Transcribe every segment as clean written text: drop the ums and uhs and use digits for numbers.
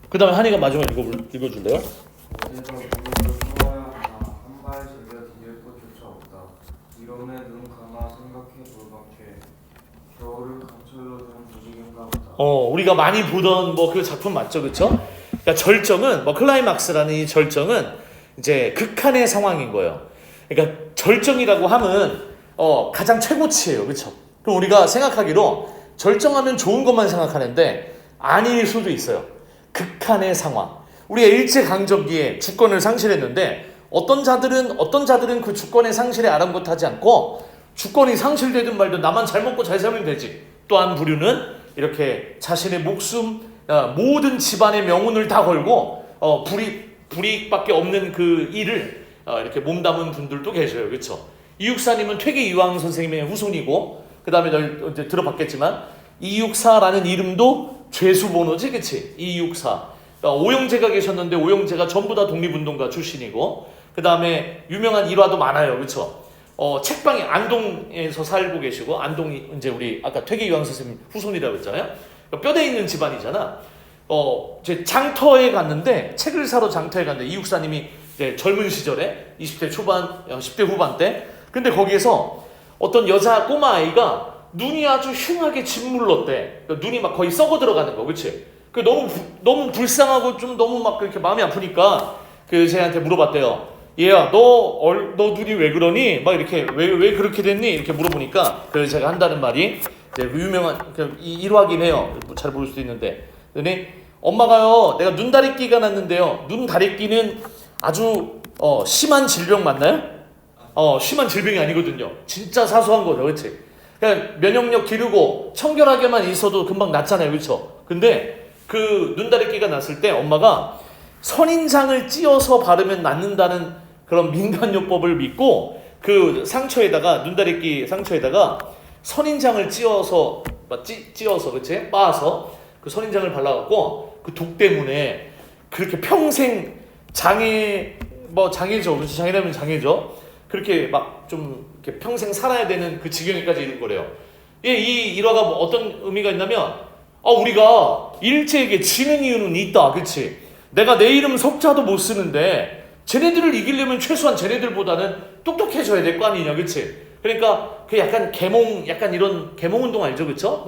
그 다음에 한이가 마지막 읽어줄래요? 어제도 오늘도 좋아요 하나 한발 제겨 디딜 것조차 없다. 이름에 눈 감아 생각해 볼밖에 겨울을 강철로 든 무지개인가 보다. 우리가 많이 보던 뭐 그 작품 맞죠, 그렇죠? 그러니까 절정은 뭐 클라이막스라는 이 절정은 이제 극한의 상황인 거예요. 그러니까 절정이라고 하면 가장 최고치예요, 그렇죠? 그럼 우리가 생각하기로 절정하면 좋은 것만 생각하는데 아닐 수도 있어요. 극한의 상황. 우리가 일제강점기에 주권을 상실했는데 어떤 자들은 그 주권의 상실에 아랑곳하지 않고 주권이 상실되든 말든 나만 잘 먹고 잘 살면 되지. 또 한 부류는 이렇게 자신의 목숨, 모든 집안의 명운을 다 걸고 불이익밖에 없는 그 일을 이렇게 몸담은 분들도 계셔요, 그렇죠? 이육사님은 퇴계이황 선생님의 후손이고, 그 다음에 이제 들어봤겠지만 이육사라는 이름도 죄수번호지, 그치? 이육사. 오영재가 계셨는데 오영재가 전부 다 독립운동가 출신이고, 그 다음에 유명한 일화도 많아요, 그렇죠? 책방에 안동에서 살고 계시고, 안동이 이제 우리 아까 퇴계이황 선생님 후손이라고 했잖아요. 뼈대 있는 집안이잖아. 제 장터에 갔는데, 책을 사러 장터에 갔는데 이육사님이 이제 젊은 시절에 20대 초반, 10대 후반 때, 근데 거기에서 어떤 여자 꼬마 아이가 눈이 아주 흉하게 짓물렀대. 눈이 막 거의 썩어 들어가는 거, 그렇지? 그 너무 불쌍하고 좀 너무 막 그렇게 마음이 아프니까 그 쟤한테 물어봤대요. 얘야, 너 눈이 왜 그러니? 막 이렇게 왜 그렇게 됐니? 이렇게 물어보니까 그 제가 한다는 말이 이제 유명한 이 일화긴 해요. 잘 모를 수도 있는데, 그러니 엄마가요, 내가 눈다리끼가 났는데요. 눈다리끼는 아주 심한 질병 맞나요? 심한 질병이 아니거든요. 진짜 사소한 거죠, 그렇지? 그냥 면역력 기르고 청결하게만 있어도 금방 낫잖아요, 그렇죠? 근데 그 눈다리끼가 났을 때 엄마가 선인장을 찧어서 바르면 낫는다는 그런 민간요법을 믿고 그 상처에다가 눈다리끼 상처에다가 선인장을 찧어서 그렇지? 빻아서 그 선인장을 발라갖고 그 독 때문에 그렇게 평생 장애죠, 그렇지? 장애라면 장애죠. 그렇게 막 좀 이렇게 평생 살아야 되는 그 지경에까지 이른 거래요. 이 일화가 뭐 어떤 의미가 있냐면, 우리가 일제에게 지는 이유는 있다, 그렇지? 내가 내 이름 석자도 못 쓰는데 쟤네들을 이기려면 최소한 쟤네들보다는 똑똑해져야 될 거 아니냐, 그렇지? 그러니까 그 약간 약간 이런 계몽운동 알죠, 그렇죠?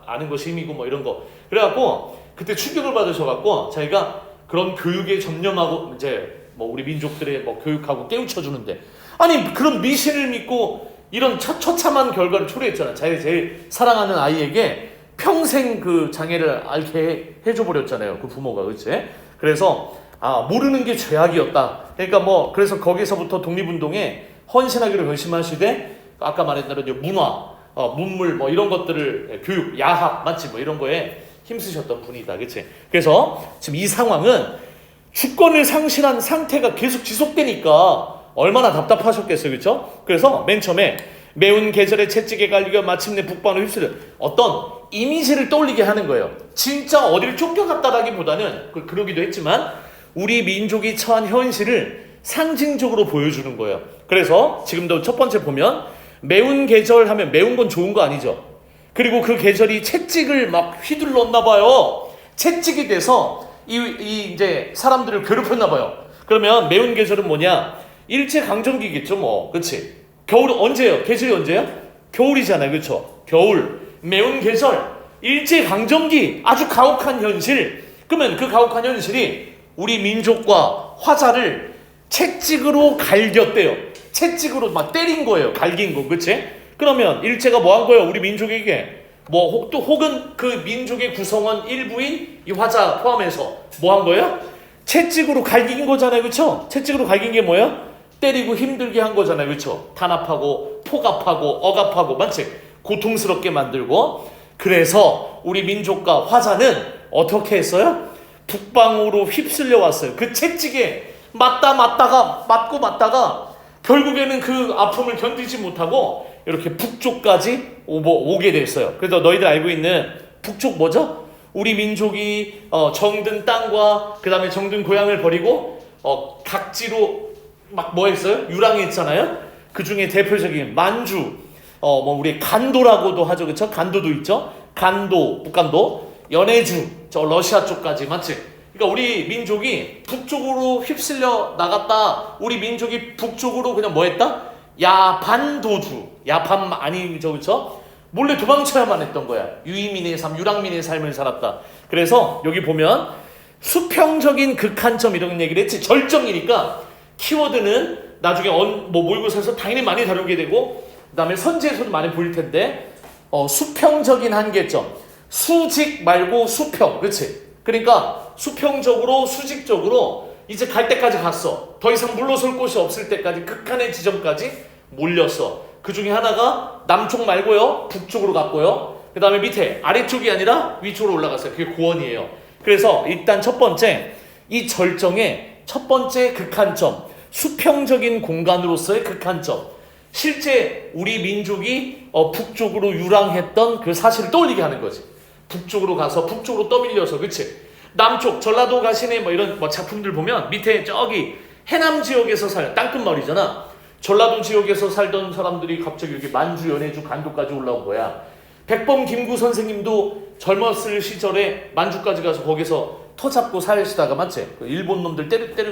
아는 것이 힘이고 뭐 이런 거. 그래갖고 그때 충격을 받으셔갖고 자기가 그런 교육에 전념하고 이제 뭐 우리 민족들의 뭐 교육하고 깨우쳐 주는데, 아니 그런 미신을 믿고 이런 처참한 결과를 초래했잖아. 자기가 제일 사랑하는 아이에게 평생 그 장애를 앓게 해줘 버렸잖아요, 그 부모가, 그렇지? 그래서 모르는 게 죄악이었다. 그러니까 뭐 그래서 거기서부터 독립운동에 헌신하기로 결심하시되, 아까 말했던 대로 문화, 문물 뭐 이런 것들을 교육, 야학 맞지 뭐 이런 거에 힘쓰셨던 분이다, 그렇지? 그래서 지금 이 상황은 주권을 상실한 상태가 계속 지속되니까 얼마나 답답하셨겠어요, 그렇죠? 그래서 맨 처음에 매운 계절의 채찍에 갈리겨 마침내 북방으로 휩쓸려 어떤 이미지를 떠올리게 하는 거예요. 진짜 어디를 쫓겨갔다라기보다는 그러기도 했지만 우리 민족이 처한 현실을 상징적으로 보여주는 거예요. 그래서 지금도 첫 번째 보면 매운 계절 하면 매운 건 좋은 거 아니죠. 그리고 그 계절이 채찍을 막 휘둘렀나 봐요. 채찍이 돼서 이제 사람들을 괴롭혔나 봐요. 그러면 매운 계절은 뭐냐? 일제강점기겠죠, 뭐. 그렇지? 겨울 언제예요? 계절이 언제예요? 겨울이잖아요, 그렇죠? 겨울, 매운 계절, 일제강점기, 아주 가혹한 현실. 그러면 그 가혹한 현실이 우리 민족과 화자를 채찍으로 갈겼대요. 채찍으로 막 때린 거예요. 갈긴 거, 그치? 그러면 일제가 뭐 한 거예요? 우리 민족에게. 또 혹은 그 민족의 구성원 일부인 이 화자 포함해서 뭐 한 거예요? 채찍으로 갈긴 거잖아요, 그쵸? 채찍으로 갈긴 게 뭐예요? 때리고 힘들게 한 거잖아요, 그쵸? 탄압하고 폭압하고 억압하고 맞지? 고통스럽게 만들고. 그래서 우리 민족과 화자는 어떻게 했어요? 북방으로 휩쓸려 왔어요. 그 채찍에 맞고 맞다가 결국에는 그 아픔을 견디지 못하고 이렇게 북쪽까지 오게 됐어요. 그래서 너희들 알고 있는 북쪽 뭐죠? 우리 민족이 정든 땅과 그 다음에 정든 고향을 버리고 각지로 막 뭐 했어요? 유랑했잖아요. 그 중에 대표적인 만주, 우리 간도라고도 하죠, 그렇죠? 간도도 있죠. 간도, 북간도, 연해주, 저 러시아 쪽까지, 맞지? 그러니까 우리 민족이 북쪽으로 휩쓸려 나갔다. 우리 민족이 북쪽으로 그냥 뭐 했다? 야반도주, 야반 아니죠, 그렇죠? 몰래 도망쳐야만 했던 거야. 유이민의 삶, 유랑민의 삶을 살았다. 그래서 여기 보면 수평적인 극한점 이런 얘기를 했지. 절정이니까 키워드는 나중에 모의고사에서 당연히 많이 다루게 되고, 그 다음에 선지에서도 많이 보일 텐데, 수평적인 한계점. 수직 말고 수평, 그렇지? 그러니까 수평적으로 수직적으로 이제 갈 때까지 갔어. 더 이상 물러설 곳이 없을 때까지 극한의 지점까지 몰렸어. 그 중에 하나가 남쪽 말고요, 북쪽으로 갔고요. 그 다음에 밑에 아래쪽이 아니라 위쪽으로 올라갔어요. 그게 고원이에요. 그래서 일단 첫 번째, 이 절정의 첫 번째 극한점, 수평적인 공간으로서의 극한점. 실제 우리 민족이 북쪽으로 유랑했던 그 사실을 떠올리게 하는 거지. 북쪽으로 가서 북쪽으로 떠밀려서, 그치? 남쪽 전라도 가시네 뭐 이런 작품들 보면 밑에 저기 해남 지역에서 땅끝마을이잖아. 전라도 지역에서 살던 사람들이 갑자기 여기 만주, 연해주, 간도까지 올라온 거야. 백범 김구 선생님도 젊었을 시절에 만주까지 가서 거기서 터 잡고 살시다가, 맞지? 그 일본 놈들 때려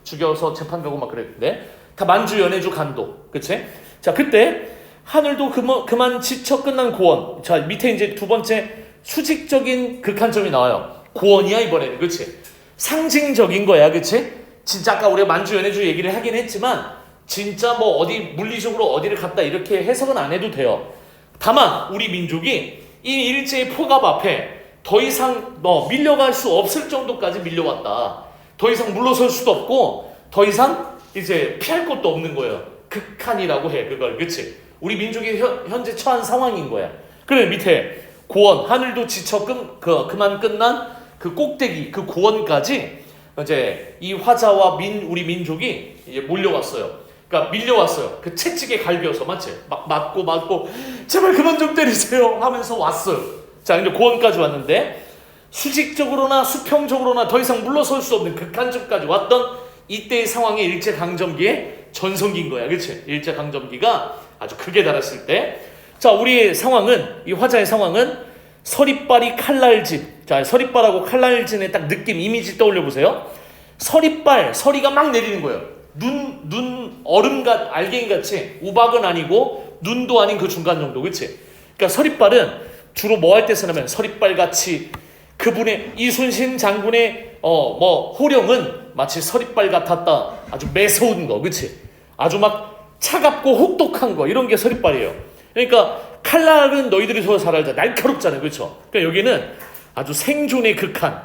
죽여서 재판 가고 막 그랬는데 다 만주, 연해주, 간도, 그치? 자, 그때 하늘도 그만 지쳐 끝난 고원. 자, 밑에 이제 두 번째 수직적인 극한점이 나와요. 고원이야 이번에는, 그치? 상징적인 거야, 그치? 진짜 아까 우리가 만주, 연해주 얘기를 하긴 했지만 진짜 뭐 어디 물리적으로 어디를 갔다 이렇게 해석은 안 해도 돼요. 다만 우리 민족이 이 일제의 포갑 앞에 더 이상 밀려갈 수 없을 정도까지 밀려왔다. 더 이상 물러설 수도 없고 더 이상 이제 피할 곳도 없는 거예요. 극한이라고 해 그걸, 그치? 우리 민족이 현재 처한 상황인 거야. 그래, 밑에 고원, 하늘도 지쳐 그만 끝난 그 꼭대기, 그 고원까지 이제 이 화자와 우리 민족이 이제 몰려왔어요. 그러니까 밀려왔어요. 그 채찍에 갈겨서, 맞지? 막 맞고 제발 그만 좀 때리세요 하면서 왔어요. 자, 근데 고원까지 왔는데 수직적으로나 수평적으로나 더 이상 물러설 수 없는 극한점까지 왔던 이때의 상황이 일제강점기의 전성기인 거야, 그렇지? 일제강점기가 아주 극에 달했을 때, 자, 우리의 상황은, 이 화자의 상황은 서리빨이 칼날진. 자, 서리빨하고 칼날진의 딱 느낌, 이미지 떠올려 보세요. 서리빨, 서리가 막 내리는 거예요. 눈 얼음같 알갱이같이 우박은 아니고 눈도 아닌 그 중간 정도, 그치? 그러니까 서리빨은 주로 뭐 할 때 쓰냐면 서리빨같이, 그분의 이순신 장군의 호령은 마치 서리빨 같았다. 아주 매서운 거, 그치? 아주 막 차갑고 혹독한 거, 이런 게 서리빨이에요. 그러니까 칼날은 너희들이 더 잘 알잖아. 날카롭잖아요, 그렇죠? 그러니까 여기는 아주 생존의 극한.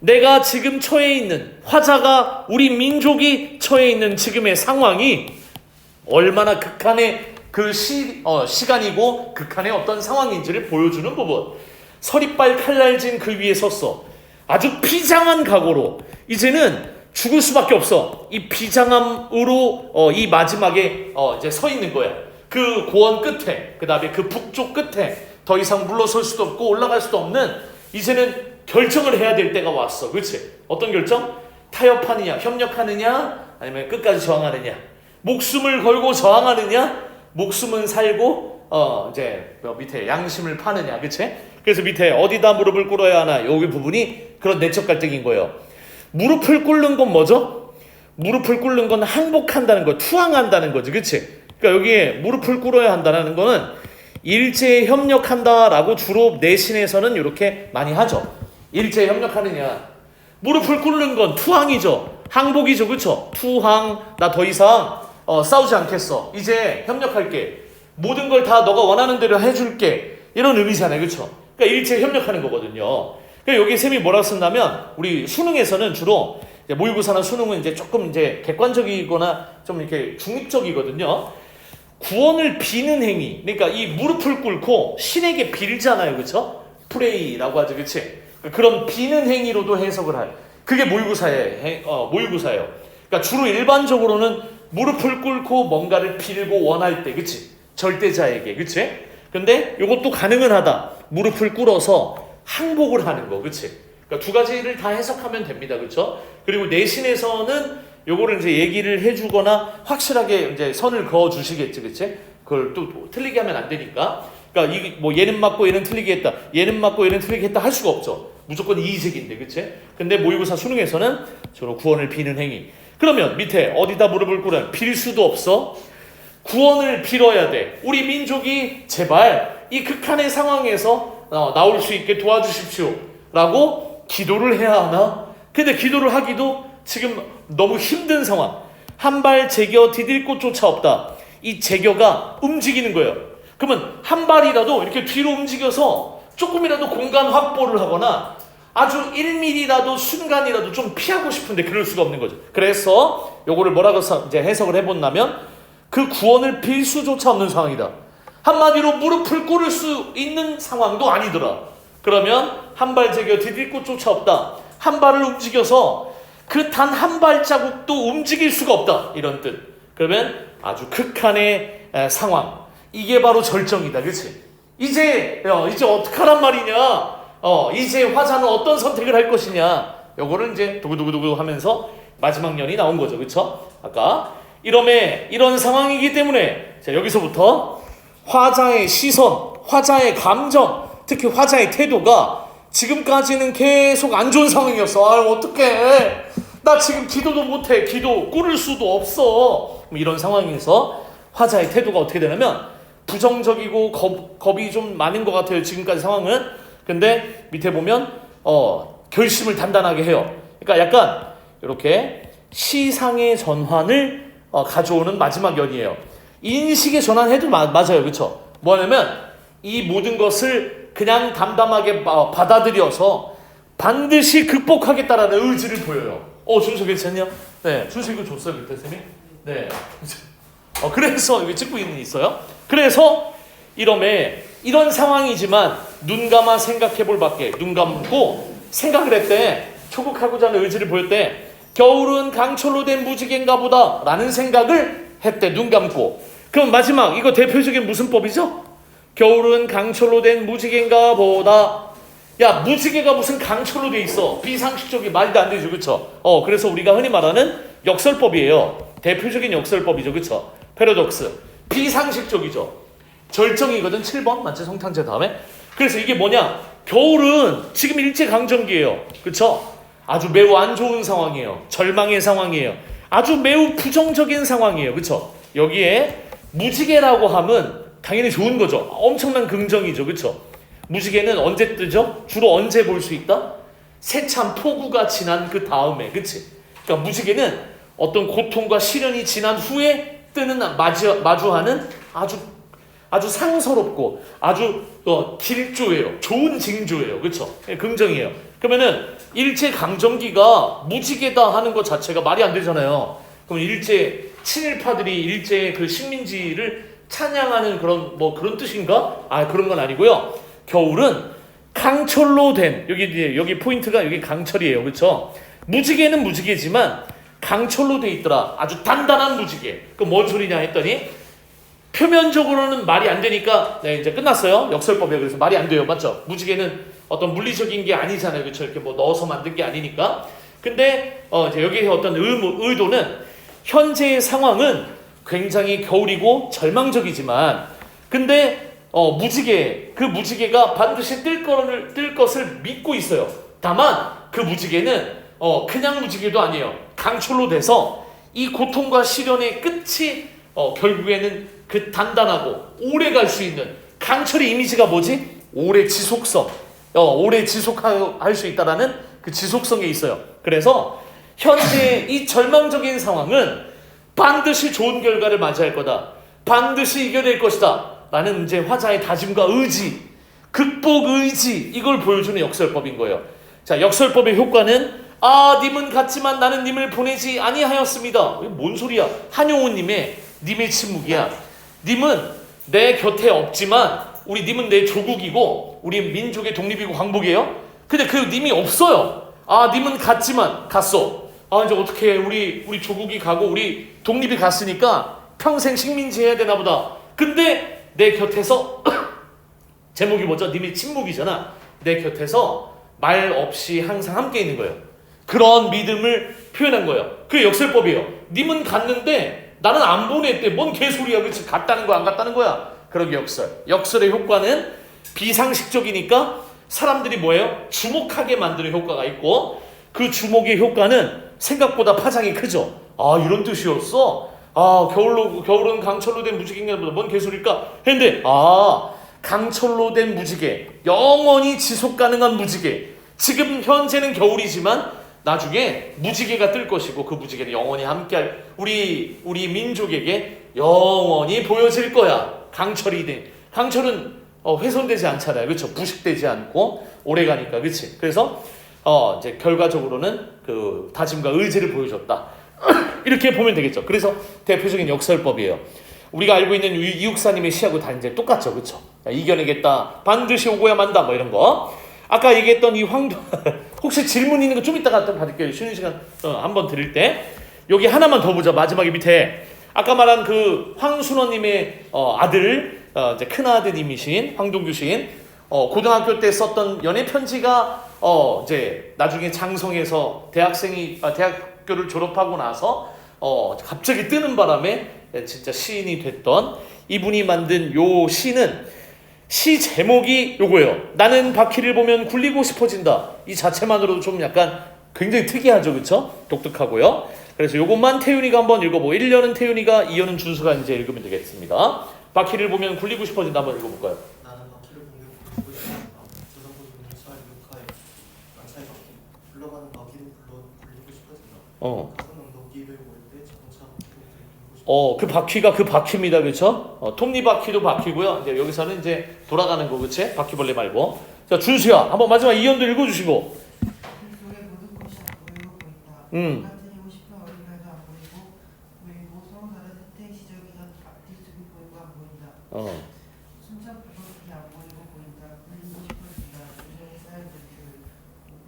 내가 지금 처해 있는, 화자가 우리 민족이 처해 있는 지금의 상황이 얼마나 극한의 그 시간이고 극한의 어떤 상황인지를 보여주는 부분. 서리빨 칼날진 그 위에 섰어. 아주 비장한 각오로 이제는 죽을 수밖에 없어. 이 비장함으로 이 마지막에 이제 서 있는 거야. 그 고원 끝에, 그 다음에 그 북쪽 끝에 더 이상 물러설 수도 없고 올라갈 수도 없는, 이제는 결정을 해야 될 때가 왔어. 그렇지? 어떤 결정? 타협하느냐, 협력하느냐, 아니면 끝까지 저항하느냐. 목숨을 걸고 저항하느냐, 목숨은 살고 이제 밑에 양심을 파느냐. 그렇지? 그래서 밑에 어디다 무릎을 꿇어야 하나, 여기 부분이 그런 내적 갈등인 거예요. 무릎을 꿇는 건 뭐죠? 무릎을 꿇는 건 항복한다는 거, 투항한다는 거지. 그렇지? 그러니까 여기에 무릎을 꿇어야 한다는 거는 일제에 협력한다라고 주로 내신에서는 이렇게 많이 하죠. 일제에 협력하느냐, 무릎을 꿇는 건 투항이죠. 항복이죠, 그렇죠? 투항, 나 더 이상 싸우지 않겠어. 이제 협력할게. 모든 걸 다 너가 원하는 대로 해줄게. 이런 의미잖아요, 그렇죠? 그러니까 일제에 협력하는 거거든요. 그러니까 여기 쌤이 뭐라 쓴다면, 우리 수능에서는 주로 모의고사나 수능은 이제 조금 이제 객관적이거나 좀 이렇게 중립적이거든요. 구원을 비는 행위, 그러니까 이 무릎을 꿇고 신에게 빌잖아요, 그렇죠? 프레이라고 하죠, 그렇지? 그런 비는 행위로도 해석을 할, 그게 모의고사예요. 그러니까 주로 일반적으로는 무릎을 꿇고 뭔가를 빌고 원할 때, 그렇지? 절대자에게, 그렇지? 근데 이것도 가능은 하다. 무릎을 꿇어서 항복을 하는 거, 그렇지? 그러니까 두 가지를 다 해석하면 됩니다, 그렇죠? 그리고 내신에서는 요거를 이제 얘기를 해주거나 확실하게 이제 선을 그어 주시겠지, 그치? 그걸 또 틀리게 하면 안 되니까. 그러니까 이게 뭐 얘는 맞고 얘는 틀리게 했다, 얘는 맞고 얘는 틀리게 했다 할 수가 없죠. 무조건 이의제기인데, 그치? 근데 모의고사 수능에서는 주로 구원을 비는 행위. 그러면 밑에 어디다 무릎을 꿇으면 빌 수도 없어. 구원을 빌어야 돼. 우리 민족이 제발 이 극한의 상황에서 나올 수 있게 도와주십시오 라고 기도를 해야 하나? 근데 기도를 하기도 지금 너무 힘든 상황. 한 발 제겨 디딜 곳조차 없다. 이 제겨가 움직이는 거예요. 그러면 한 발이라도 이렇게 뒤로 움직여서 조금이라도 공간 확보를 하거나 아주 1mm라도 순간이라도 좀 피하고 싶은데 그럴 수가 없는 거죠. 그래서 요거를 뭐라고 이제 해석을 해본다면 그 구원을 빌 수조차 없는 상황이다. 한마디로 무릎을 꿇을 수 있는 상황도 아니더라. 그러면 한 발 제겨 디딜 곳조차 없다. 한 발을 움직여서 그 단 한 발자국도 움직일 수가 없다. 이런 뜻. 그러면 아주 극한의 상황. 이게 바로 절정이다. 그렇지? 이제 어떡하란 말이냐? 이제 화자는 어떤 선택을 할 것이냐? 요거를 이제 두구두구두구 하면서 마지막 년이 나온 거죠. 그렇죠? 아까 이런 상황이기 때문에 자, 여기서부터 화자의 시선, 화자의 감정, 특히 화자의 태도가 지금까지는 계속 안 좋은 상황이었어. 아유, 어떡해. 나 지금 기도도 못해. 기도 꿇을 수도 없어. 이런 상황에서 화자의 태도가 어떻게 되냐면 부정적이고 겁이 좀 많은 것 같아요. 지금까지 상황은. 근데 밑에 보면 결심을 단단하게 해요. 그러니까 약간 이렇게 시상의 전환을 가져오는 마지막 연이에요. 인식의 전환해도 맞아요. 그렇죠? 뭐냐면 이 모든 것을 그냥 담담하게 받아들여서 반드시 극복하겠다라는 의지를 보여요. 준수 괜찮냐? 네, 준수 이거 줬어요 그때 쌤이? 네. 그래서 여기 찍고 있어요. 그래서 이런 상황이지만 눈 감아 생각해 볼 밖에 눈 감고 생각을 했대. 초국하고자 하는 의지를 보였대. 겨울은 강철로 된 무지개인가 보다 라는 생각을 했대. 눈 감고. 그럼 마지막 이거 대표적인 무슨 법이죠? 겨울은 강철로 된 무지개인가 보다. 야, 무지개가 무슨 강철로 돼 있어. 비상식적이 말도 안 되죠. 그쵸? 그래서 우리가 흔히 말하는 역설법이에요. 대표적인 역설법이죠. 그쵸? 패러독스. 비상식적이죠. 절정이거든. 7번 맞지? 성탄제 다음에. 그래서 이게 뭐냐? 겨울은 지금 일제강점기예요. 그쵸? 아주 매우 안 좋은 상황이에요. 절망의 상황이에요. 아주 매우 부정적인 상황이에요. 그쵸? 여기에 무지개라고 하면 당연히 좋은 거죠. 엄청난 긍정이죠. 그쵸? 무지개는 언제 뜨죠? 주로 언제 볼 수 있다? 세찬 폭우가 지난 그 다음에. 그치? 그러니까 무지개는 어떤 고통과 시련이 지난 후에 뜨는 마주하는 아주 상서롭고 아주 길조예요. 좋은 징조예요. 그렇죠? 긍정이에요. 그러면은 일제 강점기가 무지개다 하는 것 자체가 말이 안 되잖아요. 그럼 일제 친일파들이 일제 그 식민지를 찬양하는 그런 뜻인가? 그런 건 아니고요. 겨울은 강철로 된 여기 포인트가 여기 강철이에요. 그렇죠? 무지개는 무지개지만 강철로 돼 있더라. 아주 단단한 무지개. 그럼 뭔 소리냐 했더니 표면적으로는 말이 안 되니까 이제 끝났어요. 역설법이에요. 그래서 말이 안 돼요. 맞죠? 무지개는 어떤 물리적인 게 아니잖아요. 그렇죠? 이렇게 넣어서 만든 게 아니니까. 근데 이제 여기서 어떤 의도는 현재의 상황은 굉장히 겨울이고 절망적이지만 근데 그 무지개가 반드시 뜰 것을 믿고 있어요. 다만 그 무지개는 그냥 무지개도 아니에요. 강철로 돼서 이 고통과 시련의 끝이 결국에는 그 단단하고 오래 갈 수 있는 강철의 이미지가 뭐지? 오래 지속성. 오래 지속할 수 있다라는 그 지속성에 있어요. 그래서 현재 이 절망적인 상황은 반드시 좋은 결과를 맞이할 거다. 반드시 이겨낼 것이다. 라는 이제 화자의 다짐과 의지, 극복 의지, 이걸 보여주는 역설법인 거예요. 자, 역설법의 효과는 님은 갔지만 나는 님을 보내지 아니하였습니다. 이게 뭔 소리야? 한용우님의 님의 침묵이야. 님은 내 곁에 없지만 님은 내 조국이고 우리 민족의 독립이고 광복이에요. 근데 그 님이 없어요. 님은 갔지만 갔어. 이제 어떻게 우리 조국이 가고 우리 독립이 갔으니까 평생 식민지 해야 되나 보다. 근데 내 곁에서 제목이 뭐죠? 님의 침묵이잖아. 내 곁에서 말 없이 항상 함께 있는 거예요. 그런 믿음을 표현한 거예요. 그게 역설법이에요. 님은 갔는데 나는 안 보냈대. 뭔 개소리야. 그치? 갔다는 거야 안 갔다는 거야. 그러기 역설의 효과는 비상식적이니까 사람들이 뭐예요? 주목하게 만드는 효과가 있고 그 주목의 효과는 생각보다 파장이 크죠. 아 이런 뜻이었어? 아 겨울은 강철로 된 무지개인가 보다 뭔 개소리일까 했는데 강철로 된 무지개, 영원히 지속 가능한 무지개. 지금 현재는 겨울이지만 나중에 무지개가 뜰 것이고 그 무지개는 영원히 함께할 우리 민족에게 영원히 보여질 거야. 강철은 훼손되지 않잖아요. 그렇죠? 부식되지 않고 오래 가니까. 그렇지? 그래서 이제 결과적으로는 그 다짐과 의지를 보여줬다. 이렇게 보면 되겠죠. 그래서 대표적인 역설법이에요. 우리가 알고 있는 이육사님의 시하고 다 이제 똑같죠. 그렇죠? 이겨내겠다. 반드시 오고야 만다. 뭐 이런 거. 아까 얘기했던 이 혹시 질문 있는 거 좀 이따가 받을게요. 쉬는 시간 한번 드릴 때. 여기 하나만 더 보자. 마지막에 밑에. 아까 말한 그 황순원님의 아들, 이제 큰 아드님이신 황동규 시인, 고등학교 때 썼던 연애 편지가 이제 나중에 장성에서 대학교를 졸업하고 나서 갑자기 뜨는 바람에 진짜 시인이 됐던 이분이 만든 요 시는 시 제목이 요거예요. 나는 바퀴를 보면 굴리고 싶어진다. 이 자체만으로도 좀 약간 굉장히 특이하죠, 그렇죠? 독특하고요. 그래서 요것만 태윤이가 한번 읽어보고 1년은 태윤이가 2년은 준수가 이제 읽으면 되겠습니다. 바퀴를 보면 굴리고 싶어진다. 한번 읽어볼까요? 나는 바퀴를 보면 굴리고 싶어진다. 들어보는 눈살 육하에 난살 바퀴 굴러가는 바퀴도 굴리고 싶어진다. 가슴 엉덩이를 모일 때 자동차 바퀴도 굴리고 싶어진다. 그 바퀴가 그 바퀴입니다, 그렇죠? 톱니바퀴도 바퀴고요. 이제 여기서는 이제 돌아가는 거, 그렇지? 바퀴벌레 말고. 자, 준수야, 한번 마지막 이연도 읽어주시고. 속에 모든 것이 안 보이고 보인다. 같은 싶은 어린아이도 안 보이고 성사는 혜택 시절이던 앞뒤쪽이 보이고 안 보인다. 숨찬 부분이 안 보이고 보인다. 굴리고 싶어진다. 조정에 쌓인 줄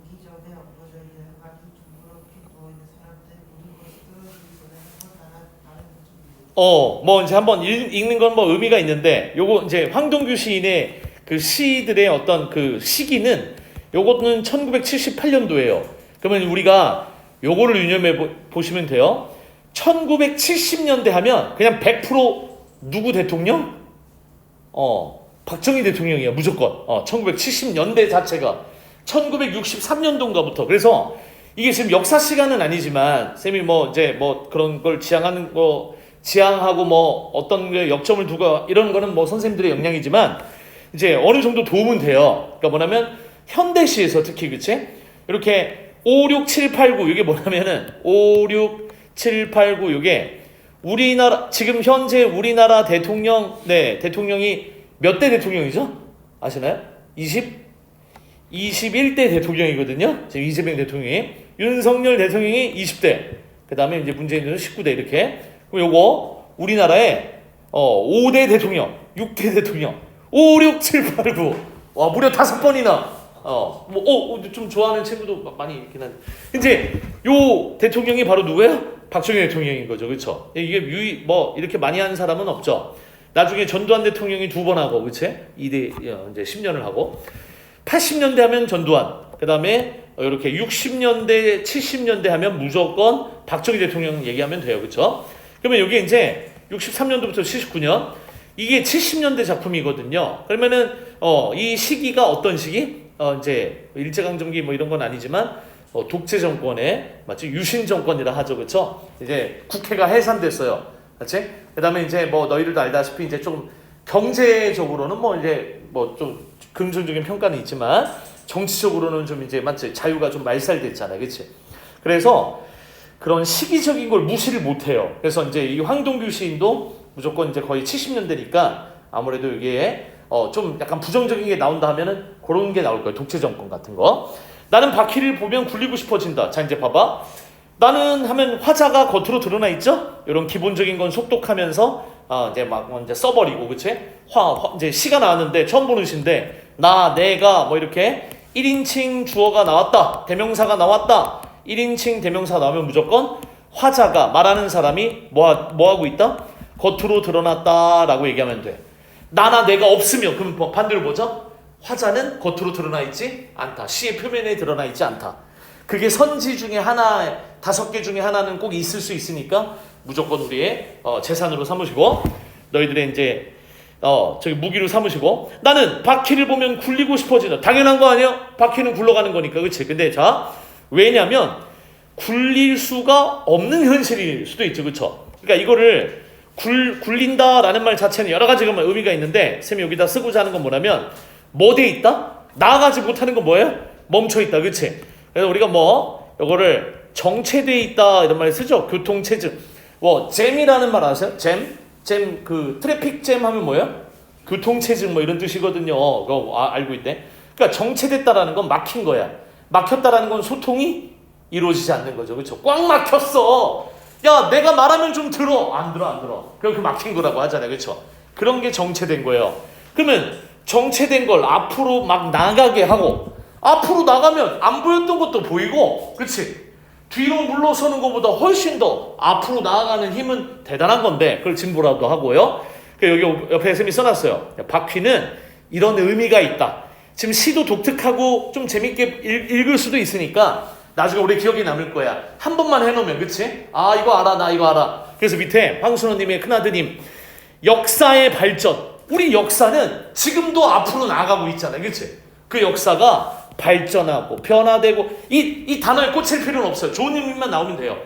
오기 전에 엎어져 있는 아주 둥그렇게 누워있는 사람들 모든 것이 떨어지기 전에 한번 다른 쪽으로. 뭐 이제 한번 읽는 건 뭐 의미가 있는데, 요거 이제 황동규 시인의 그 시들의 어떤 그 시기는 요거는 1978년도예요. 그러면 우리가 요거를 유념해 보시면 돼요. 1970년대 하면 그냥 100% 누구 대통령? 박정희 대통령이야, 무조건. 1970년대 자체가 1963년도인가부터. 그래서 이게 지금 역사 시간은 아니지만 쌤이 뭐 이제 뭐 그런 걸 지향하고 뭐 어떤 게 역점을 두고 이런 거는 뭐 선생님들의 역량이지만 이제 어느 정도 도움은 돼요. 그러니까 뭐냐면 현대시에서 특히 그치? 이렇게 5, 6, 7, 8, 9 이게 뭐냐면은 5, 6, 7, 8, 9 이게 우리나라 지금 현재 우리나라 대통령이 몇 대 대통령이죠? 아시나요? 21대 대통령이거든요. 지금 이재명 대통령이. 윤석열 대통령이 20대. 그 다음에 이제 문재인 대통령 19대 이렇게. 그럼 요거 우리나라에 5대 대통령, 6대 대통령, 5, 6, 7, 8, 9. 와, 무려 5번이나. 좀 좋아하는 친구도 많이 있긴 한데. 이제 요 대통령이 바로 누구예요? 박정희 대통령인 거죠. 그렇죠? 이게 이렇게 많이 하는 사람은 없죠. 나중에 전두환 대통령이 2번 하고, 그치? 이제 10년을 하고. 80년대 하면 전두환. 그 다음에 이렇게 60년대, 70년대 하면 무조건 박정희 대통령 얘기하면 돼요. 그렇죠? 그러면 여기 이제 63년도부터 79년. 이게 70년대 작품이거든요. 그러면은 이 시기가 어떤 시기? 이제 일제강점기 뭐 이런 건 아니지만 독재 정권의 맞지? 유신 정권이라 하죠. 그렇죠? 이제 국회가 해산됐어요. 그렇지? 그다음에 이제 뭐 너희들도 알다시피 이제 좀 경제적으로는 뭐 이제 뭐 좀 긍정적인 평가는 있지만 정치적으로는 좀 이제 맞지? 자유가 좀 말살됐잖아요. 그렇지? 그래서 그런 시기적인 걸 무시를 못 해요. 그래서 이제 이 황동규 시인도 무조건 이제 거의 70년대니까 아무래도 이게 좀 약간 부정적인 게 나온다 하면은 그런 게 나올 거예요. 독재 정권 같은 거. 나는 바퀴를 보면 굴리고 싶어진다. 자, 이제 봐봐. 나는 하면 화자가 겉으로 드러나 있죠? 이런 기본적인 건 속독하면서 이제 막 이제 써버리고, 그치? 이제 시가 나왔는데 처음 보는 시인데 내가 뭐 이렇게 1인칭 주어가 나왔다. 대명사가 나왔다. 1인칭 대명사 나오면 무조건 화자가 말하는 사람이 뭐 하고 있다? 겉으로 드러났다라고 얘기하면 돼. 나나 내가 없으면 그럼 반대로 뭐죠? 화자는 겉으로 드러나 있지 않다. 시의 표면에 드러나 있지 않다. 그게 선지 중에 하나, 5개 중에 하나는 꼭 있을 수 있으니까 무조건 우리의 재산으로 삼으시고 너희들의 이제 저기 무기로 삼으시고 나는 바퀴를 보면 굴리고 싶어진다. 당연한 거 아니에요? 바퀴는 굴러가는 거니까. 그치? 근데 자, 왜냐면 굴릴 수가 없는 현실일 수도 있죠. 그쵸? 그러니까 이거를 굴린다라는 말 자체는 여러 가지 의미가 있는데 쌤이 여기다 쓰고자 하는 건 뭐냐면 뭐 돼 있다? 나아가지 못하는 건 뭐예요? 멈춰 있다. 그치? 그래서 우리가 뭐 이거를 정체돼 있다 이런 말 쓰죠. 교통체증. 뭐 잼이라는 말 아세요? 잼 그 트래픽 잼 하면 뭐예요? 교통체증 뭐 이런 뜻이거든요. 그거 알고 있대. 그러니까 정체됐다라는 건 막힌 거야. 막혔다라는 건 소통이 이루어지지 않는 거죠. 그렇죠? 꽉 막혔어. 야, 내가 말하면 좀 들어. 안 들어. 그럼 그 막힌 거라고 하잖아요. 그렇죠? 그런 게 정체된 거예요. 그러면 정체된 걸 앞으로 막 나가게 하고 앞으로 나가면 안 보였던 것도 보이고, 그렇지? 뒤로 물러서는 것보다 훨씬 더 앞으로 나아가는 힘은 대단한 건데 그걸 진보라도 하고요. 여기 옆에 쌤이 써놨어요. 바퀴는 이런 의미가 있다. 지금 시도 독특하고 좀 재밌게 읽을 수도 있으니까 나중에 우리 기억이 남을 거야. 한 번만 해놓으면, 그치? 아, 이거 알아, 나 이거 알아. 그래서 밑에 황순호님의 큰아드님, 역사의 발전. 우리 역사는 지금도 앞으로 나아가고 있잖아요. 그치? 그 역사가 발전하고 변화되고 이 단어에 꽂힐 필요는 없어요. 좋은 의미만 나오면 돼요.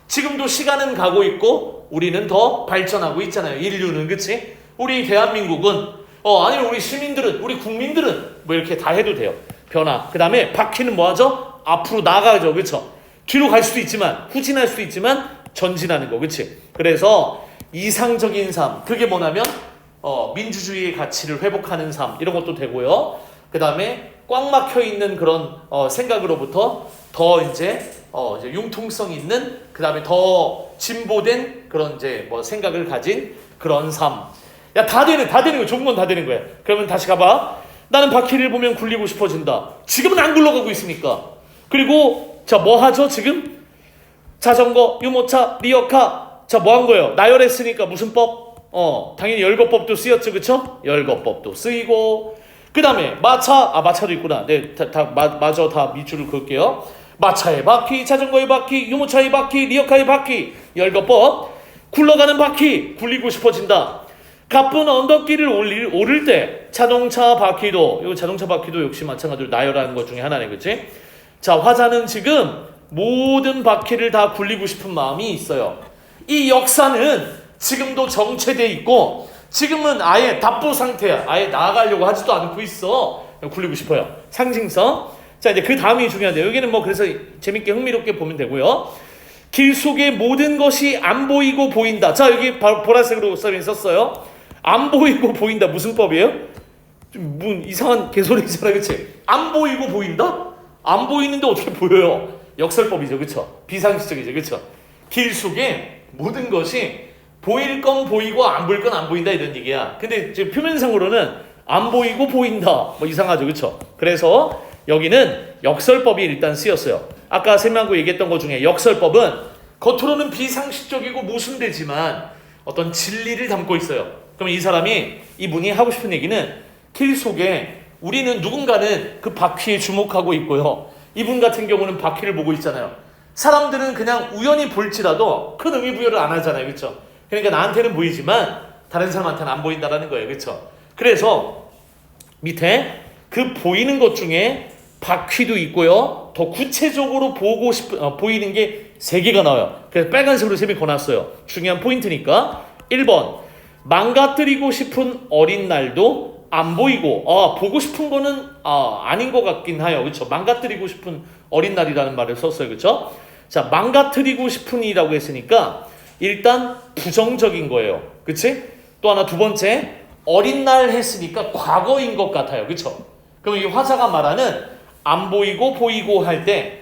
지금도 시간은 가고 있고 우리는 더 발전하고 있잖아요. 인류는. 그치? 우리 대한민국은 아니면 우리 시민들은, 우리 국민들은 뭐 이렇게 다 해도 돼요. 변화. 그 다음에 바퀴는 뭐 하죠? 앞으로 나가죠. 그쵸? 뒤로 갈 수도 있지만 후진할 수도 있지만 전진하는 거. 그치? 그래서 이상적인 삶, 그게 뭐냐면 민주주의의 가치를 회복하는 삶, 이런 것도 되고요. 그 다음에 꽉 막혀 있는 그런 생각으로부터 더 이제 융통성 있는, 그 다음에 더 진보된 그런 이제 뭐 생각을 가진 그런 삶. 야, 다 되는 거야. 좋은 건 다 되는 거야. 그러면 다시 가봐. 나는 바퀴를 보면 굴리고 싶어진다. 지금은 안 굴러가고 있으니까. 그리고 자, 뭐 하죠 지금? 자전거, 유모차, 리어카. 자, 뭐 한 거예요? 나열했으니까 무슨 법? 당연히 열거법도 쓰였죠. 그쵸? 열거법도 쓰이고, 그 다음에 마차도 있구나. 네, 마저 다 밑줄을 그을게요. 마차의 바퀴, 자전거의 바퀴, 유모차의 바퀴, 리어카의 바퀴, 열거법. 굴러가는 바퀴, 굴리고 싶어진다. 가쁜 언덕길을 오를 때 자동차 바퀴도 역시 마찬가지로 나열하는 것 중에 하나네. 그치? 자, 화자는 지금 모든 바퀴를 다 굴리고 싶은 마음이 있어요. 이 역사는 지금도 정체돼 있고 지금은 아예 답보 상태야. 아예 나아가려고 하지도 않고 있어. 굴리고 싶어요. 상징성. 자, 이제 그 다음이 중요한데요. 여기는 뭐 그래서 재밌게 흥미롭게 보면 되고요. 길 속의 모든 것이 안 보이고 보인다. 자, 여기 보라색으로 쌤이 썼어요. 안 보이고 보인다. 무슨 법이에요? 좀 이상한 개소리잖아. 그치? 안 보이고 보인다? 안 보이는데 어떻게 보여요? 역설법이죠. 그쵸? 비상식적이죠. 그쵸? 길 속에 모든 것이 보일 건 보이고 안 보일 건 안 보인다, 이런 얘기야. 근데 지금 표면상으로는 안 보이고 보인다. 뭐 이상하죠. 그쵸? 그래서 여기는 역설법이 일단 쓰였어요. 아까 쌤하고 얘기했던 것 중에 역설법은 겉으로는 비상식적이고 모순되지만 어떤 진리를 담고 있어요. 그럼 이분이 하고 싶은 얘기는 길 속에 우리는 누군가는 그 바퀴에 주목하고 있고요. 이분 같은 경우는 바퀴를 보고 있잖아요. 사람들은 그냥 우연히 볼지라도 큰 의미 부여를 안 하잖아요. 그렇죠? 그러니까 나한테는 보이지만 다른 사람한테는 안 보인다라는 거예요. 그렇죠? 그래서 밑에 그 보이는 것 중에 바퀴도 있고요. 더 구체적으로 보이는 게 3개가 나와요. 그래서 빨간색으로 쌤이 권했어요. 중요한 포인트니까. 1번, 망가뜨리고 싶은 어린 날도 안 보이고, 보고 싶은 거는 아닌 것 같긴 해요. 그렇죠? 망가뜨리고 싶은 어린 날이라는 말을 썼어요. 그렇죠? 자, 망가뜨리고 싶은이라고 했으니까 일단 부정적인 거예요. 그치? 또 하나, 두 번째, 어린 날 했으니까 과거인 것 같아요. 그렇죠? 그럼 이 화자가 말하는 안 보이고 보이고 할 때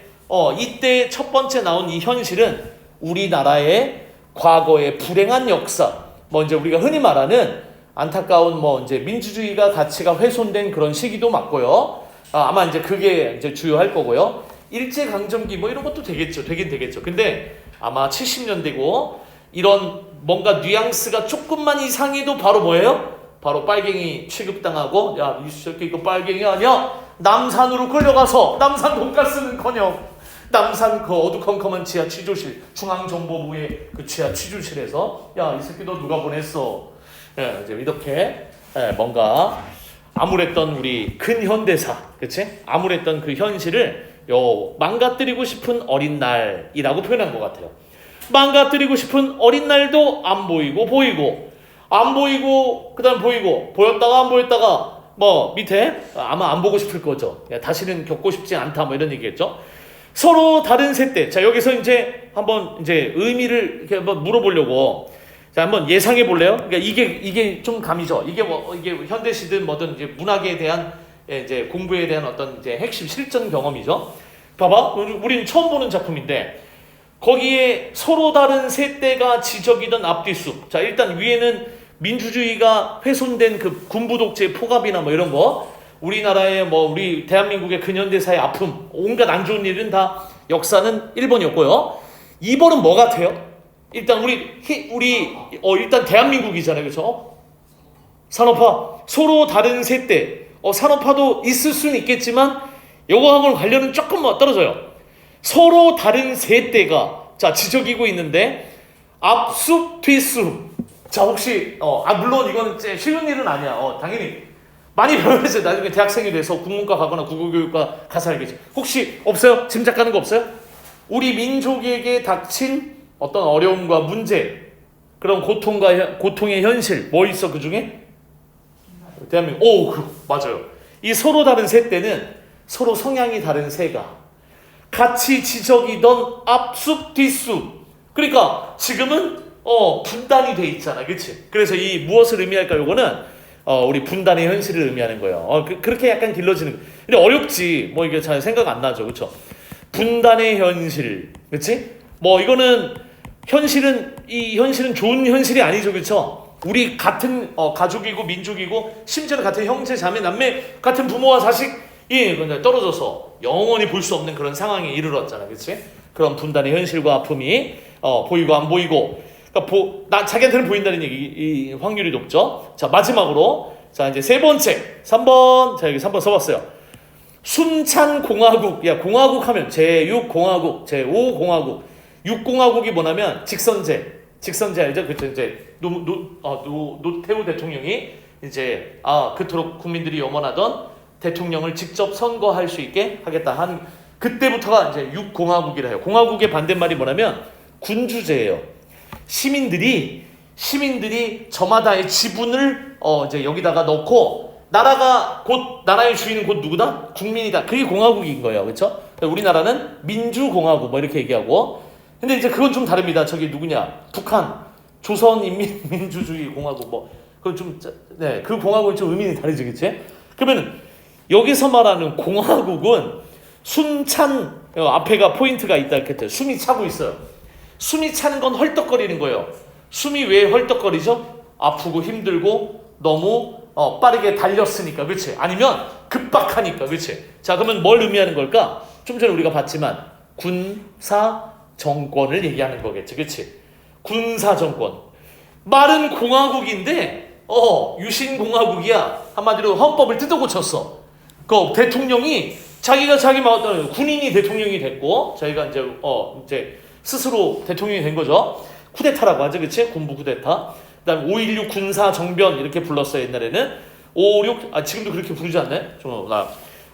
이때 첫 번째 나온 이 현실은 우리나라의 과거의 불행한 역사, 뭐 이제 우리가 흔히 말하는 안타까운 뭐 이제 민주주의가 가치가 훼손된 그런 시기도 맞고요. 아마 이제 그게 이제 주요할 거고요. 일제강점기 뭐 이런 것도 되겠죠. 되긴 되겠죠. 근데 아마 70년대고 이런 뭔가 뉘앙스가 조금만 이상해도 바로 뭐예요? 바로 빨갱이 취급당하고, 야, 이 새끼 이거 빨갱이 아니야? 남산으로 끌려가서 남산 돈가스는커녕 남산 그 어두컴컴한 지하 취조실, 중앙정보부의 그 지하 취조실에서 야, 이 새끼 너 누가 보냈어? 예, 이제 이렇게 뭔가 암울했던 우리 근현대사, 그치? 암울했던 그 현실을 망가뜨리고 싶은 어린 날이라고 표현한 것 같아요. 망가뜨리고 싶은 어린 날도 안 보이고 보이고 안 보이고 그다음 보이고 보였다가 안 보였다가 뭐 밑에 아마 안 보고 싶을 거죠. 다시는 겪고 싶지 않다 뭐 이런 얘기겠죠. 서로 다른 세대. 자, 여기서 이제 한번 이제 의미를 이렇게 한번 물어보려고. 자, 한번 예상해 볼래요? 그러니까 이게 좀 감이죠. 이게 현대시든 뭐든 이제 문학에 대한 이제 공부에 대한 어떤 이제 핵심 실전 경험이죠. 봐봐, 우리는 처음 보는 작품인데 거기에 서로 다른 세대가 지적이던 앞뒤수. 자, 일단 위에는 민주주의가 훼손된 그 군부 독재의 포갑이나 뭐 이런 거. 우리나라의 우리 대한민국의 근현대사의 아픔, 온갖 안 좋은 일은 다 역사는 1번이었고요. 2번은 뭐 같아요? 일단 우리 일단 대한민국이잖아요, 그렇죠? 산업화, 서로 다른 세대, 산업화도 있을 수는 있겠지만 요거하고는 관련은 조금 떨어져요. 서로 다른 세대가 자 지적이고 있는데 앞숲 뒤숲. 자, 혹시 물론 이거는 쉬운 일은 아니야. 당연히 많이 배워야죠. 나중에 대학생이 돼서 국문과 가거나 국어교육과 가서 알겠죠. 혹시 없어요? 짐작 가는 거 없어요? 우리 민족에게 닥친 어떤 어려움과 문제, 그런 고통의 현실 뭐 있어 그 중에? 대한민국. 맞아요. 이 서로 다른 세대는 서로 성향이 다른 새가 같이 지적이던 앞숲 뒤숲. 그러니까 지금은 분단이 돼 있잖아, 그렇지? 그래서 이 무엇을 의미할까? 요거는 우리 분단의 현실을 의미하는 거예요. 그렇게 약간 길러지는. 근데 어렵지. 이게 잘 생각 안 나죠, 그렇죠? 분단의 현실, 그렇지? 이거는 이 현실은 좋은 현실이 아니죠, 그렇죠? 우리 같은 가족이고 민족이고 심지어는 같은 형제, 자매, 남매, 같은 부모와 자식이 떨어져서 영원히 볼 수 없는 그런 상황에 이르렀잖아, 그렇지? 그런 분단의 현실과 아픔이 보이고 안 보이고. 그러니까 자기한테는 보인다는 이 확률이 높죠. 자, 마지막으로 자 이제 세 번째 3번. 자, 여기 3번 써봤어요. 순찬공화국. 야, 공화국 하면 제6공화국, 제5공화국. 6공화국이 뭐냐면 직선제 알죠? 그쵸? 이제 노태우 대통령이 이제 그토록 국민들이 염원하던 대통령을 직접 선거할 수 있게 하겠다 한 그때부터가 이제 6공화국이라 해요. 공화국의 반대말이 뭐냐면 군주제예요. 시민들이 저마다의 지분을 이제 여기다가 넣고 나라의 주인은 곧 누구다? 국민이다. 그게 공화국인 거예요, 그렇죠? 우리나라는 민주공화국 뭐 이렇게 얘기하고. 근데 이제 그건 좀 다릅니다. 저기 누구냐? 북한 조선인민민주주의공화국 그건 좀 그 공화국은 좀 의미는 다르지, 그렇지? 그러면 여기서 말하는 공화국은 순찬 앞에가 포인트가 있다 했죠. 숨이 차고 있어요. 숨이 차는 건 헐떡거리는 거예요. 숨이 왜 헐떡거리죠? 아프고 힘들고 너무 빠르게 달렸으니까, 그렇지? 아니면 급박하니까, 그렇지? 자, 그러면 뭘 의미하는 걸까? 좀 전에 우리가 봤지만 군사 정권을 얘기하는 거겠지, 그렇지? 군사 정권. 말은 공화국인데 유신 공화국이야. 한마디로 헌법을 뜯어 고쳤어. 그 대통령이 자기가 자기 군인이 대통령이 됐고 자기가 이제 스스로 대통령이 된 거죠. 쿠데타라고 하죠, 그렇지? 군부 쿠데타. 그다음 5.16 군사 정변 이렇게 불렀어요, 옛날에는. 5.6 지금도 그렇게 부르지 않나요?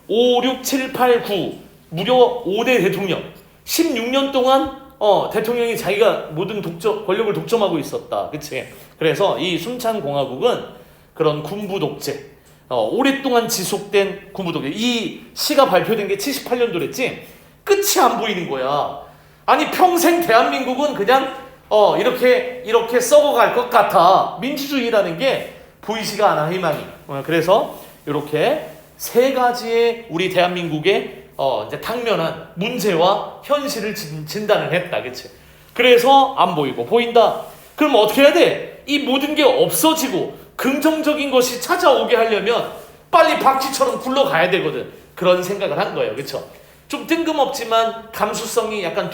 5.6 7 8 9 무려 5대 대통령. 16년 동안 대통령이 자기가 모든 권력을 독점하고 있었다, 그렇지? 그래서 이 순찬공화국은 그런 군부 독재, 오랫동안 지속된 군부 독재. 이 시가 발표된 게 78년도랬지. 끝이 안 보이는 거야. 아니, 평생 대한민국은 그냥 이렇게 썩어갈 것 같아. 민주주의라는 게 보이지가 않아, 희망이. 그래서 이렇게 세 가지의 우리 대한민국의 이제 당면한 문제와 현실을 진단을 했다, 그치? 그래서 안 보이고 보인다. 그럼 어떻게 해야 돼? 이 모든 게 없어지고 긍정적인 것이 찾아오게 하려면 빨리 박쥐처럼 굴러가야 되거든. 그런 생각을 한 거예요, 그쵸? 좀 뜬금없지만 감수성이 약간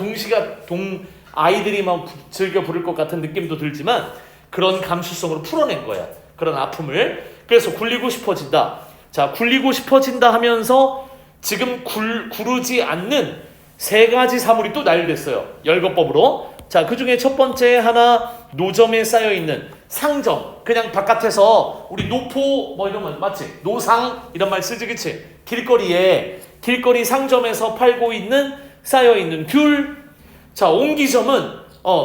아이들이 막 즐겨 부를 것 같은 느낌도 들지만 그런 감수성으로 풀어낸 거야, 그런 아픔을. 그래서 굴리고 싶어진다. 자, 굴리고 싶어진다 하면서 지금 구르지 않는 세 가지 사물이 또 나열됐어요. 열거법으로. 자, 그 중에 첫 번째 하나 노점에 쌓여 있는 상점. 그냥 바깥에서 우리 노포 뭐 이런 말 맞지? 노상 이런 말 쓰지 그치? 길거리 상점에서 팔고 있는 쌓여 있는 귤. 자, 옹기점은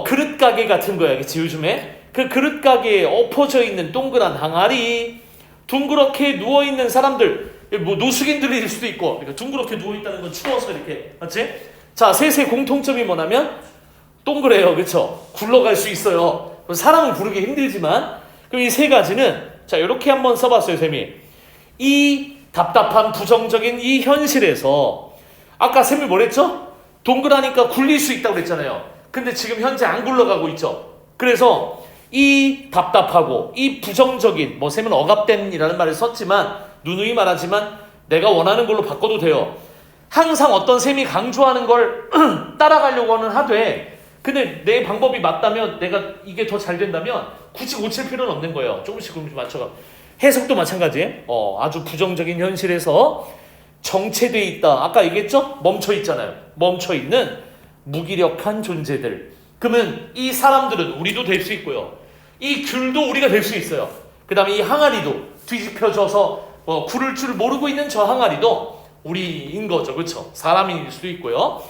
그릇 가게 같은 거야, 그치? 요즘에 그 그릇 가게에 엎어져 있는 동그란 항아리, 둥그렇게 누워 있는 사람들, 뭐 노숙인들일 수도 있고, 그러니까 둥그렇게 누워 있다는 건 추워서 이렇게, 맞지? 자, 셋의 공통점이 뭐냐면 동그래요, 그쵸? 굴러갈 수 있어요. 사람은 부르기 힘들지만, 그럼 이 세 가지는 자, 이렇게 한번 써봤어요, 쌤이. 이 답답한 부정적인 이 현실에서 아까 쌤이 뭐랬죠? 동그라니까 굴릴 수 있다고 그랬잖아요. 근데 지금 현재 안 굴러가고 있죠. 그래서 이 답답하고 이 부정적인, 뭐 쌤은 억압된이라는 말을 썼지만 누누이 말하지만 내가 원하는 걸로 바꿔도 돼요. 항상 어떤 쌤이 강조하는 걸 따라가려고는 하되, 근데 내 방법이 맞다면, 내가 이게 더 잘 된다면 굳이 고칠 필요는 없는 거예요. 조금씩 맞춰가. 해석도 마찬가지. 아주 부정적인 현실에서 정체돼 있다. 아까 얘기했죠? 멈춰 있잖아요. 멈춰 있는 무기력한 존재들. 그러면 이 사람들은 우리도 될 수 있고요. 이 귤도 우리가 될 수 있어요. 그 다음에 이 항아리도 뒤집혀져서 굴을 줄 모르고 있는 저 항아리도 우리인 거죠. 그렇죠? 사람일 수도 있고요.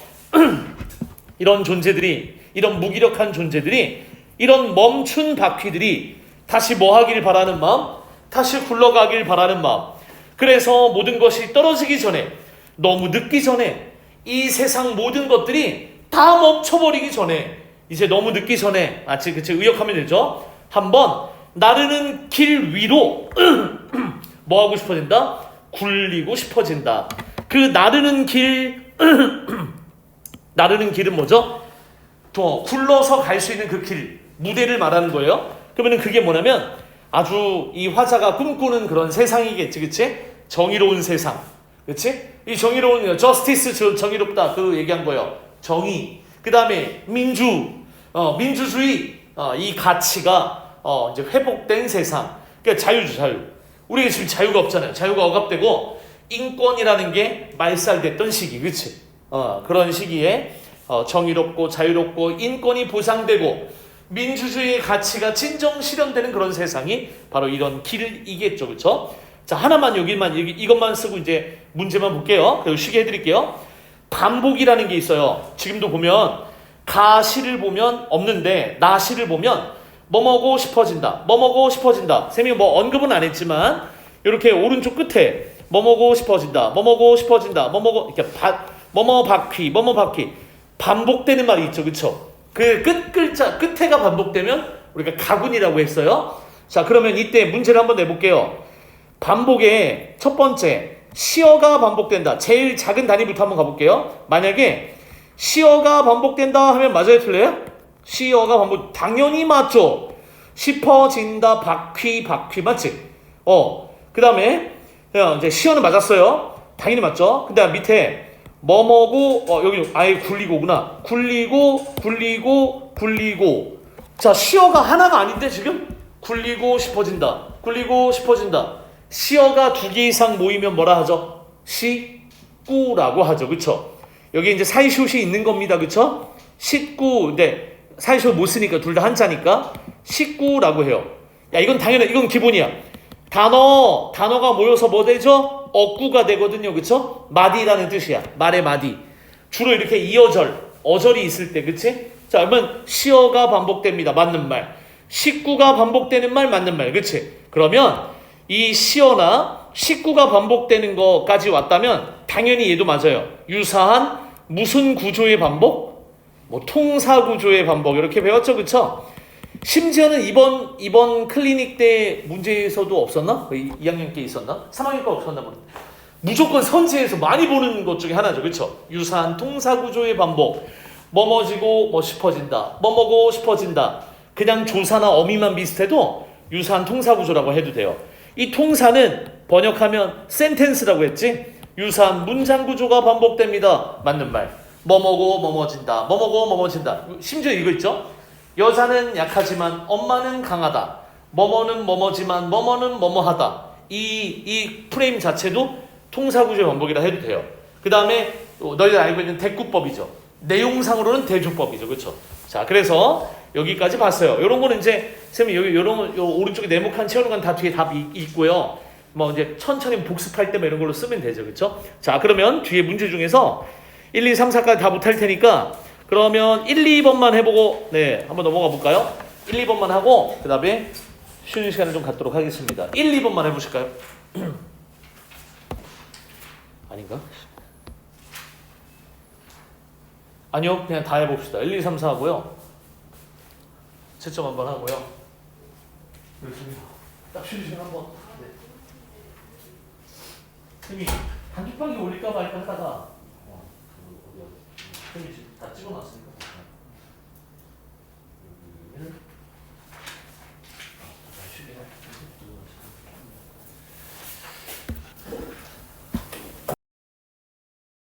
이런 존재들이, 이런 무기력한 존재들이, 이런 멈춘 바퀴들이 다시 뭐 하길 바라는 마음? 다시 굴러가길 바라는 마음. 그래서 모든 것이 떨어지기 전에, 너무 늦기 전에, 이 세상 모든 것들이 다 멈춰버리기 전에, 이제 너무 늦기 전에, 그치, 의역하면 되죠? 한번 나르는 길 위로 뭐 하고 싶어진다? 굴리고 싶어진다. 그 나르는 길은 뭐죠? 굴러서 갈 수 있는 그 길, 무대를 말하는 거예요. 그러면 그게 뭐냐면 아주 이 화자가 꿈꾸는 그런 세상이겠지, 그치? 정의로운 세상, 그치? 이 정의로운, 저스티스, 정의롭다, 그 얘기한 거예요. 정의. 그 다음에 민주주의, 이 가치가 이제 회복된 세상. 그러니까 자유죠, 자유. 우리가 지금 자유가 없잖아요. 자유가 억압되고 인권이라는 게 말살됐던 시기, 그치? 그런 시기에 정의롭고 자유롭고 인권이 보장되고 민주주의의 가치가 진정 실현되는 그런 세상이 바로 이런 길이겠죠, 그렇죠? 자, 하나만 이것만 쓰고 이제 문제만 볼게요. 그리고 쉬게 해드릴게요. 반복이라는 게 있어요. 지금도 보면 가시를 보면 없는데 나시를 보면 뭐 먹고 싶어진다, 뭐 먹고 싶어진다. 쌤이 뭐 언급은 안 했지만 이렇게 오른쪽 끝에 뭐 먹고 싶어진다, 뭐 먹고 싶어진다, 뭐 먹고 이렇게 뭐뭐 바퀴 반복되는 말이 있죠, 그렇죠? 그 끝글자 끝에가 반복되면 우리가 가군이라고 했어요. 자, 그러면 이때 문제를 한번 내볼게요. 반복의 첫 번째 시어가 반복된다. 제일 작은 단위부터 한번 가볼게요. 만약에 시어가 반복된다 하면 맞아요, 틀려요? 시어가 반복, 당연히 맞죠. 싶어진다, 바퀴 맞지? 그 다음에 이제 시어는 맞았어요. 당연히 맞죠. 그 다음 밑에 뭐뭐고, 여기 아예 굴리고구나. 굴리고. 자, 시어가 하나가 아닌데 지금? 굴리고 싶어진다. 시어가 두 개 이상 모이면 뭐라 하죠? 시꾸라고 하죠. 그쵸? 여기 이제 사이시옷이 있는 겁니다. 그쵸? 식구. 근데 사이시옷 못 쓰니까 둘 다 한자니까 시꾸라고 해요. 야, 이건 당연히, 이건 기본이야. 단어가 모여서 뭐 되죠? 어구가 되거든요. 그쵸? 마디라는 뜻이야. 말의 마디. 주로 이렇게 어절이 있을 때, 그치? 자, 그러면 시어가 반복됩니다. 맞는 말. 식구가 반복되는 말, 맞는 말. 그치? 그러면 이 시어나 식구가 반복되는 것까지 왔다면 당연히 얘도 맞아요. 유사한 무슨 구조의 반복? 뭐 통사 구조의 반복. 이렇게 배웠죠. 그쵸? 심지어는 이번 클리닉 때 문제에서도 없었나? 2학년 때 있었나? 3학년 때 없었나 보네. 무조건 선지에서 많이 보는 것 중에 하나죠. 그렇죠? 유사한 통사 구조의 반복. 뭐뭐지고 뭐 싶어진다. 뭐뭐고 싶어진다. 그냥 조사나 어미만 비슷해도 유사한 통사 구조라고 해도 돼요. 이 통사는 번역하면 센텐스라고 했지? 유사한 문장 구조가 반복됩니다. 맞는 말. 뭐뭐고 뭐뭐진다. 뭐뭐고 뭐뭐진다. 심지어 이거 있죠? 여자는 약하지만 엄마는 강하다. 뭐뭐는 뭐뭐지만 뭐뭐는 뭐뭐하다. 이 프레임 자체도 통사구조의 반복이라 해도 돼요. 그 다음에 너희들 알고 있는 대꾸법이죠. 내용상으로는 대조법이죠. 그렇죠? 자, 그래서 여기까지 봤어요. 요런 거는 이제 선생님 여기 요런 요 오른쪽에 네모칸 채우는 건 다 뒤에 답 있고요. 뭐 이제 천천히 복습할 때 뭐 이런 걸로 쓰면 되죠. 그렇죠? 자, 그러면 뒤에 문제 중에서 1, 2, 3, 4까지 다 못할 테니까 그러면 1, 2번만 해보고 네, 한번 넘어가 볼까요? 1, 2번만 하고 그 다음에 쉬는 시간을 좀 갖도록 하겠습니다. 1, 2번만 해보실까요? 아닌가? 아니요, 그냥 다 해봅시다. 1, 2, 3, 4 하고요. 채점 한번 하고요. 그렇습니다. 딱 쉬는 시간 한번. 네. 선생님이 단톡방에 올릴까 말까 하다가 선생님이 지금 다 찍어놨으니까